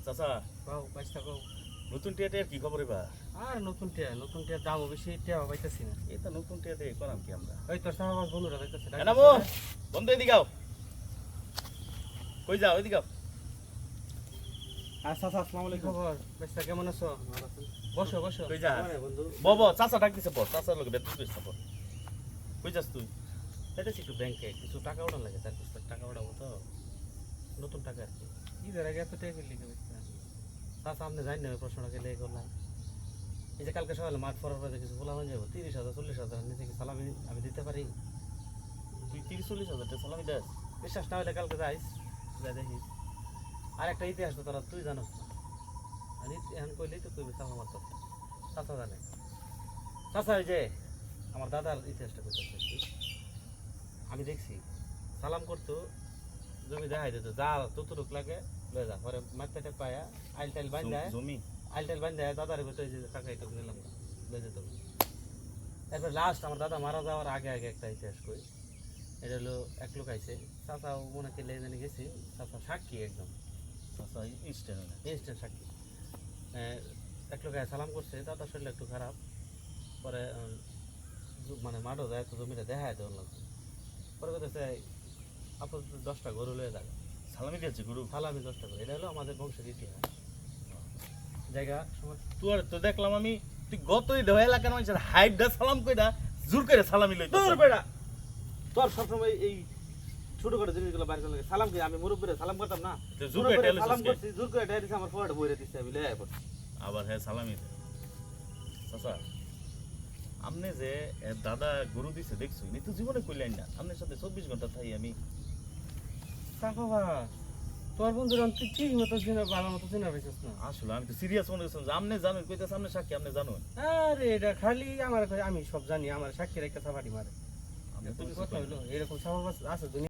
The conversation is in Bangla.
চাচা বাউ পয়সা কও নতুন টিয়াটের কি খবর এবার? আর নতুন টিয়া দামও বেশি টিয়া পাইতেছি না। এই তো নতুন টিয়াতে করাম কি আমরা? ওই তোর সাহাবাস বন্ধুরা যাইতেছে এনামো বন্ধু এদিকে আও। কই যাও এদিকে আও। আচ্ছা আসসালামু আলাইকুম। খবর পয়সা কেমন আছো? বসো বসো। কই যা বন্ধু বাবা চাচা ডাক দিছে পর চাচার লগে বেতন কইছ পর। কই যাস তুই? যাইতেছি একটু ব্যাংকে কিছু টাকা ওঠান লাগে, 4-5 লাখ টাকা ওঠাবো তো, নতুন টাকা আর কি। ঈদের আগে এত টাকা ফেললি কে বুঝতে চাচা আপনি জানি না প্রশ্নটা গেলে করলাম। এই যে কালকে সকালে মাঠ পড়ার পরে কিছু বলা হয়ে যাবো 30,000 40,000 নিচে কি সালামি আমি দিতে পারি? তুই 30-40 হাজার টাকা সালামি দেস? বিশ্বাস না হলে কালকে যাইস, যাই দেখিস। আর একটা ইতিহাস তো তোরা তুই জানোস না, আর এখন কইলেই তো কইবি চাচা আমার তো চাচা জানে। চাচা ওই যে আমার দাদার ইতিহাসটা কইতে আমি দেখছি সালাম করতো, জমি দেখাই দিত, যা ততটুক লাগে লয়ে যা, পরে মাথাটা পায়া আইল টাইল বান্ধায় জমি আইল টাইল বান্ধায় দাদার ভিতরে যে টাকা এটা নিলাম না লয়ে যেত। এরপর লাস্ট আমার দাদা মারা যাওয়ার আগে আগে একটা ইতিহাস কই, এটা হলো এক লোক আইছে, চাচাও মনে করলে জানি গেছি, চাচা সাক্ষী একদম চাচা ইনস্ট্যান্ট না ইনস্ট্যান্ট সাক্ষী। এক লোক সালাম করছে, দাদার শরীর একটু খারাপ, পরে মানে মাঠও যায় তো জমিটা দেখায় দেওয়ার লাগবে, পরে কথা আপাতত 10টা গরু লয়ে যাবে, সালামি দিয়েছে গুরু। সালামি 10টা করে, এটা হলো আমাদের বংশের ইতিহাস। জায়গা সময় তোর তো দেখলাম আমি তুই গতই দেহ এলাকার মানুষের হাইট দা সালাম কইরা জোর করে সালামি লইতো। তোর বেড়া তোর সবসময় এই ছোট ছোট জিনিসগুলো বাইরে চলে গেছে। সালাম কি আমি মুরব্বীরে সালাম করতাম না? জোর করে টেলে সালাম করছি, জোর করে ডাইরেক্ট আমার ফোয়াটা বইরে দিছে, আমি লয়ে পড়ছি। আবার হ্যাঁ সালামি দে। চাচা আমনে যে এর দাদা গরু দিছে দেখছো নি তো জীবনে কইলেন না আমনের সাথে 24 ঘন্টা থাই আমি। বাবা তোর বন্ধুরা তুই ঠিক মতো চিনা, ভালো মতো চিনা পাইছিস না। আসলে আমি তো সিরিয়াস মনে করছিলাম যে আমনে জানেন কইতাছ আমনে সাক্ষী আমনে জানেন। আরে এটা খালি আমার, আমি সব জানি, আমার সাক্ষীর একটা সাবাড়ি মারে। আমি তো কথা হইলো এরকম স্বভাব আছে দুনিয়া।